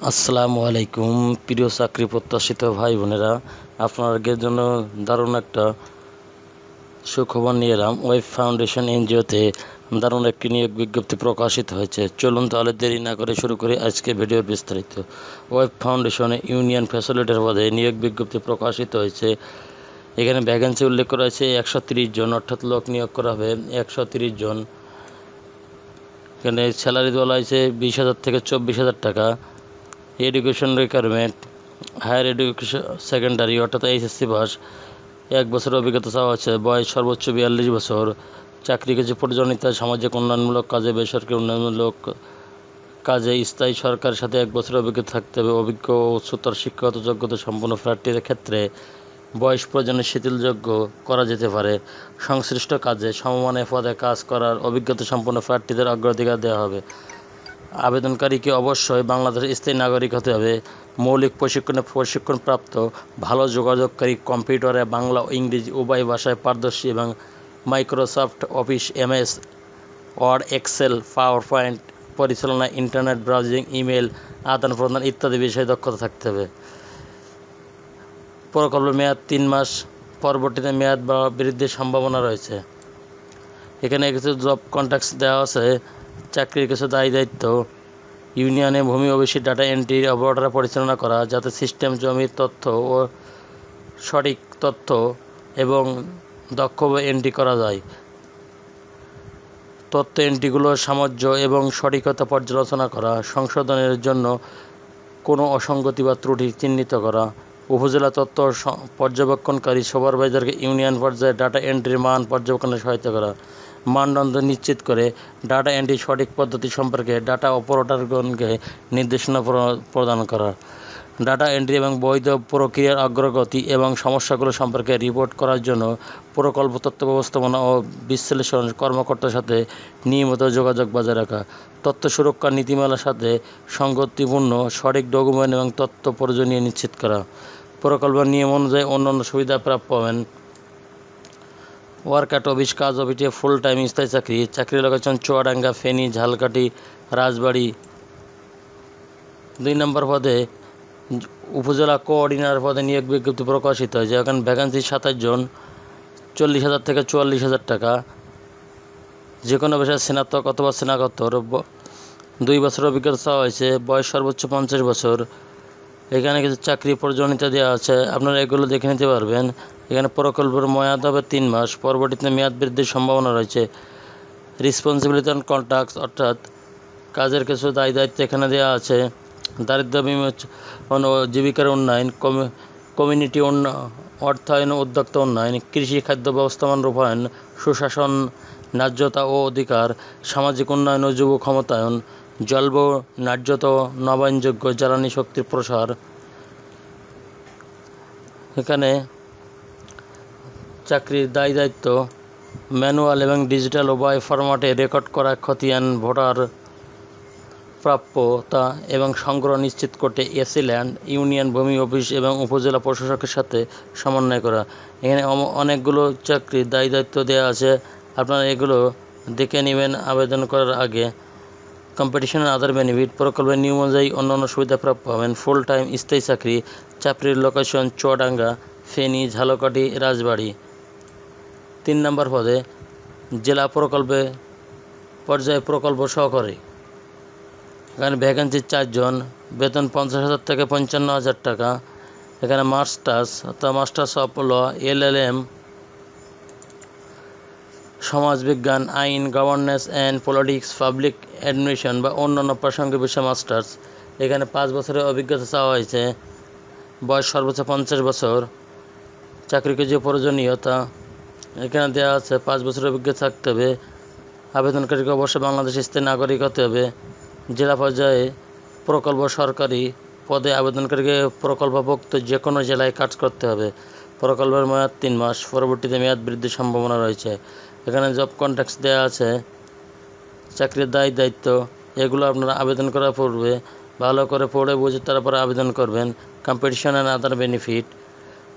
আসসালামু আলাইকুম প্রিয় চাকরি প্রত্যাশিত ভাই বোনেরা, আপনাদের জন্য দারুণ একটা সুখবর নিয়ে এলাম। ওয়েব ফাউন্ডেশন এনজিওতে দারুণ একটি নিয়োগ বিজ্ঞপ্তি প্রকাশিত হয়েছে। চলুন তাহলে দেরি না করে শুরু করি আজকে ভিডিওর বিস্তারিত। ওয়েব ফাউন্ডেশনে ইউনিয়ন ফ্যাসিলিটার পদে নিয়োগ বিজ্ঞপ্তি প্রকাশিত হয়েছে। এখানে ভ্যাকেন্সি উল্লেখ করা হয়েছে 130 জন, অর্থাৎ লোক নিয়োগ করা হবে 130 জন। এখানে স্যালারি বলা হয়েছে 20,000 থেকে 24,000 টাকা। Education requirement higher education secondary অর্থাৎ এইচএসসি পাস, 1 বছর অভিজ্ঞতা চাওয়া হচ্ছে। বয়স সর্বোচ্চ 42 বছর। চাকরি কিছু প্রয়োজনীয়তা: সামাজিক উন্নয়নমূলক কাজে, বেসরকারি উন্নয়নমূলক কাজে, স্থায়ী সরকারের সাথে 1 বছর অভিজ্ঞতা থাকতে হবে। অভিজ্ঞ ও উচ্চতর শিক্ষাগত যোগ্যতা সম্পন্ন প্রার্থীদের ক্ষেত্রে বয়স প্রয়োজনে শিথিলযোগ্য করা যেতে পারে। সংশ্লিষ্ট কাজে সমমানের পদে কাজ করার অভিজ্ঞতা সম্পন্ন প্রার্থীদের অগ্রাধিকার দেওয়া হবে। আবেদনকারীকে অবশ্যই বাংলাদেশের স্থায়ী নাগরিক হতে হবে। মৌলিক প্রশিক্ষণপ্রাপ্ত, ভালো যোগাযোগকারী, কম্পিউটারে বাংলা ও ইংরেজি উভয় ভাষায় পারদর্শী এবং Microsoft Office, MS Word, Excel, PowerPoint পরিচালনা, ইন্টারনেট ব্রাউজিং, ইমেল আদান প্রদান ইত্যাদি বিষয়ে দক্ষতা থাকতে হবে। প্রকল্পের মেয়াদ 3 মাস, পরবর্তীতে মেয়াদ বা বৃদ্ধির সম্ভাবনা রয়েছে। এখানে কিছু জব কন্ট্রাক্টস দেওয়া আছে। চাকরির কিছু দায়িত্ব: ইউনিয়নে ভূমি অফিসে ডাটা এন্ট্রি অপারেটর পরিচালনা করা, যাতে সিস্টেম জমির তথ্য ও সঠিক তথ্য এবং দক্ষভাবে এন্ট্রি করা যায়। তথ্য এন্ট্রিগুলোর সামঞ্জস্য এবং সঠিকতা পর্যালোচনা করা, সংশোধনের জন্য কোনো অসঙ্গতি বা ত্রুটি চিহ্নিত করা। উপজেলা তথ্য পর্যবেক্ষণকারী সুপারভাইজারকে ইউনিয়ন পর্যায়ে ডাটা এন্ট্রির মান পর্যবেক্ষণে সহায়তা করা। মানদণ্ড নিশ্চিত করে ডাটা এন্ট্রির সঠিক পদ্ধতি সম্পর্কে ডাটা অপারেটরগণকে নির্দেশনা প্রদান করা। ডাটা এন্ট্রি এবং বৈধ প্রক্রিয়ার অগ্রগতি এবং সমস্যাগুলো সম্পর্কে রিপোর্ট করার জন্য প্রকল্প তথ্য ব্যবস্থাপনা ও বিশ্লেষণ কর্মকর্তার সাথে নিয়মিত যোগাযোগ বজায় রাখা। তথ্য সুরক্ষা নীতিমালার সাথে সঙ্গতিপূর্ণ সঠিক ডকুমেন্ট এবং তথ্য প্রয়োজনীয় নিশ্চিত করা। প্রকল্পের নিয়ম অনুযায়ী অন্যান্য সুবিধা প্রাপ্য হবেন। ওয়ার্ক অ্যাট অফিস, কাজ অফিসে ফুল টাইম স্থায়ী চাকরি। চাকরির লোকেশন চুয়াডাঙ্গা, ফেনী, ঝালকাঠি, রাজবাড়ী। 2 নম্বর পদে উপজেলা কোঅর্ডিনেটর পদে নিয়োগ বিজ্ঞপ্তি প্রকাশিত হয়েছে। এখানে ভ্যাকেন্সি 27 জন, 40,000 থেকে 44,000 টাকা। যে কোনো পেশায় স্নাতক অথবা স্নাতকোত্তর, 2 বছর অভিজ্ঞতা চাওয়া হয়েছে। বয়স সর্বোচ্চ 50 বছর। এখানে কিছু চাকরি প্রয়োজনীয়তা দেওয়া আছে, আপনারা এগুলো দেখে নিতে পারবেন। এখানে প্রকল্পের মেয়াদ হবে 3 মাস, পরবর্তীতে মেয়াদ বৃদ্ধির সম্ভাবনা রয়েছে। রেসপন্সিবিলিটি অন কন্ট্রাক্টস অর্থাৎ কাজের কিছু দায়িত্ব এখানে দেওয়া আছে। দারিদ্র্য বিমোচন ও জীবিকার উন্নয়ন, কমিউনিটি অর্থায়ন ও উদ্যোক্তা উন্নয়ন, কৃষি খাদ্য ব্যবস্থাপনা রূপায়ণ, সুশাসন, ন্যায্যতা ও অধিকার, সামাজিক উন্নয়ন ও যুব ক্ষমতায়ন, জলবায়ু ন্যায্যতা ও নবায়নযোগ্য জ্বালানি শক্তির প্রসার। এখানে চাকরির দায়িত্ব: ম্যানুয়াল এবং ডিজিটাল উভয় ফরম্যাটে রেকর্ড করা খতিয়ান, ভোটার প্রাপ্যতা এবং সংগ্রহ নিশ্চিত করতে এসি ল্যান্ড, ইউনিয়ন ভূমি অফিস এবং উপজেলা প্রশাসকের সাথে সমন্বয় করা। এখানে অনেকগুলো চাকরির দায়িত্ব দেওয়া আছে, আপনারা এগুলো দেখে নেবেন আবেদন করার আগে। কম্পিটিশন অ্যান্ড আদার বেনিফিট, প্রকল্পের নিয়ম অনুযায়ী অন্যান্য সুবিধা প্রাপ্য হবেন। ফুল টাইম স্থায়ী চাকরি। চাকরির লোকেশন চুয়াডাঙ্গা, ফেনী, ঝালকাঠি, রাজবাড়ী। 3 নম্বর পদে জেলা প্রকল্পে পর্যায়ে প্রকল্প সহকারী। এখানে ভ্যাকেন্সি 4 জন, বেতন 50,000 থেকে 55,000 টাকা। এখানে মাস্টার্স অর্থাৎ মাস্টার্স অফ ল, LLM, সমাজবিজ্ঞান, আইন, governance and politics, public administration বা অন্যান্য প্রাসঙ্গিক বিষয়ে মাস্টার্স। এখানে 5 বছরের অভিজ্ঞতা চাওয়া হয়েছে। বয়স সর্বোচ্চ 50 বছর। চাকরিকে যে প্রয়োজনীয়তা এখানে দেওয়া আছে, 5 বছরের অভিজ্ঞতা থাকতে হবে। আবেদনকারীকে অবশ্যই বাংলাদেশের স্থায়ী নাগরিক হতে হবে। জেলা পর্যায়ে প্রকল্প সরকারি পদে আবেদনকারীকে প্রকল্পভুক্ত যে কোনো জেলায় কাজ করতে হবে। প্রকল্পের মেয়াদ 3 মাস, পরবর্তীতে মেয়াদ বৃদ্ধির সম্ভাবনা রয়েছে। এখানে জব কন্ট্রাক্টস দেওয়া আছে, চাকরির দায়িত্ব এগুলো আপনারা আবেদন করার পূর্বে ভালো করে পড়ে বুঝে তারপরে আবেদন করবেন। কম্পিটিশন অ্যান্ড আদার বেনিফিট,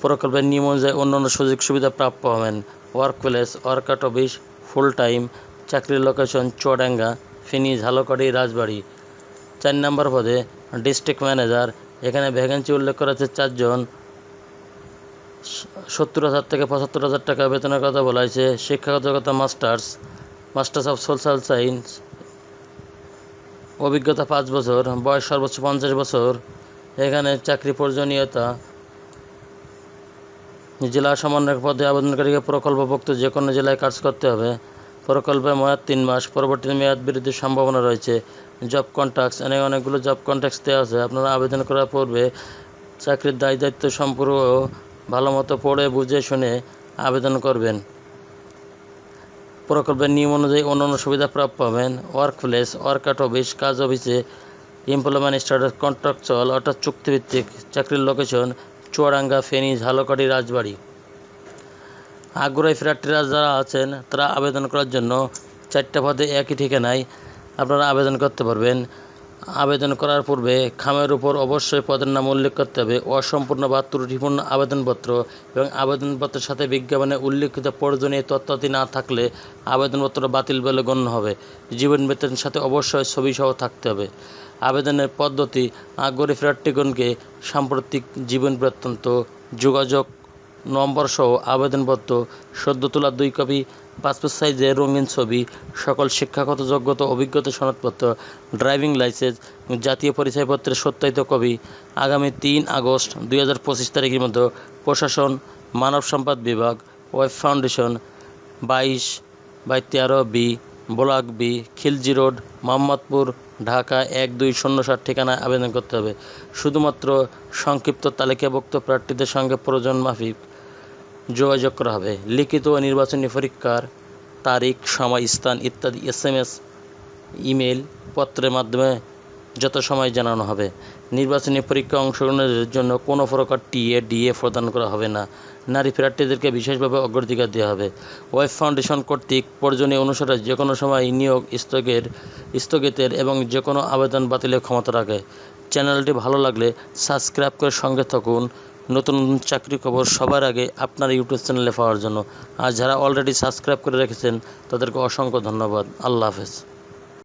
প্রকল্পের নিয়ম অনুযায়ী অন্যান্য সুযোগ সুবিধা প্রাপ্য হবেন। Work place, work at office, full time. চাকরির লোকেশন চুয়াডাঙ্গা, ফেনী, ঝালকাঠি, রাজবাড়ী। 4 নম্বর পদে ডিস্ট্রিক্ট ম্যানেজার। এখানে ভ্যাকেন্সি উল্লেখ করা আছে 4 জন। 70,000 থেকে 75,000 টাকা বেতনের কথা বলা হয়েছে। শিক্ষাগত যোগ্যতা মাস্টার্স অফ সোশ্যাল সায়েন্স। অভিজ্ঞতা 5 বছর। বয়স সর্বোচ্চ 50 বছর। এখানে চাকরি প্রয়োজনীয়তা জেলা সমন্বয়ক পদে আবেদনকারীকে প্রকল্পভুক্ত যে কোনো জেলায় কাজ করতে হবে। প্রকল্পের মেয়াদ 3 মাস। পরবর্তীতে মেয়াদ বৃদ্ধির সম্ভাবনা রয়েছে। জব কন্ট্রাক্টস, অনেকগুলো জব কন্ট্রাক্টস দেওয়া আছে। আপনারা আবেদন করার পূর্বে চাকরির দায়িত্ব সম্পর্ক ভালো মতো পড়ে বুঝে শুনে আবেদন করবেন। প্রকল্পের নিয়ম অনুযায়ী অন্যান্য সুবিধা প্রাপ্য পাবেন। Work place, work at office, কাজ অফিসে। এমপ্লয়মেন্ট স্ট্যাটাস কন্ট্রাকচুয়াল অর্থাৎ চুক্তিভিত্তিক। চাকরির লোকেশন চুয়াডাঙ্গা, ফেনী, ঝালকাঠি, রাজবাড়ী। আগ্রহী প্রার্থীরা যারা আছেন তারা আবেদন করার জন্য 4টা পদে একই ঠিকানায় আপনারা আবেদন করতে পারবেন। আবেদন করার পূর্বে খামের উপর অবশ্যই পদের নাম উল্লেখ করতে হবে। অসম্পূর্ণ বা ত্রুটিপূর্ণ আবেদনপত্র এবং আবেদনপত্রের সাথে বিজ্ঞাপনে উল্লিখিত প্রয়োজনীয় তথ্যাদি না থাকলে আবেদনপত্র বাতিল বলে গণ্য হবে। জীবন বৃত্তান্তের সাথে অবশ্যই ছবিসহ থাকতে হবে। আবেদনের পদ্ধতি: আগ্রহী প্রার্থীগণকে সাম্প্রতিক জীবন বৃত্তান্ত, যোগাযোগ নম্বর সহ আবেদনপত্র, সদ্য তোলা 2 কপি পাসপোর্ট সাইজের রঙিন ছবি, সকল শিক্ষাগত যোগ্যতা অভিজ্ঞতা সনদপত্র, ড্রাইভিং লাইসেন্স, জাতীয় পরিচয়পত্রের সত্যায়িত কপি আগামী 3 আগস্ট 2025 তারিখের মধ্যে প্রশাসন, মানব সম্পদ বিভাগ, web foundation, 22/13 B, block B, Khilji road, Mohammadpur, Dhaka 12007 ঠিকানায় আবেদন করতে হবে। শুধুমাত্র সংক্ষিপ্ত তালিকাভুক্ত প্রার্থীদের সঙ্গে প্রয়োজন মাফিক যোগাযোগ করা হবে। লিখিত ও নির্বাচনী পরীক্ষার তারিখ, সময়, স্থান ইত্যাদি SMS, ইমেল, পত্রের মাধ্যমে যথাসময়ে জানানো হবে। নির্বাচনী পরীক্ষায় অংশগ্রহণের জন্য কোনো প্রকার TA, DA প্রদান করা হবে না। নারী প্রার্থীদেরকে বিশেষভাবে অগ্রাধিকার দেওয়া হবে। ওয়েব ফাউন্ডেশন কর্তৃক প্রয়োজনীয় অনুসারে যে কোনো সময় নিয়োগ স্থগিতের এবং যে কোনো আবেদন বাতিলের ক্ষমতা রাখে। চ্যানেলটি ভালো লাগলে সাবস্ক্রাইব করে সঙ্গে থাকুন নতুন চাকরি খবর সবার আগে আপনার ইউটিউব চ্যানেলে পাওয়ার জন্য। আর যারা অলরেডি সাবস্ক্রাইব করে রেখেছেন তাদেরকে অসংখ্য ধন্যবাদ। আল্লাহ হাফেজ।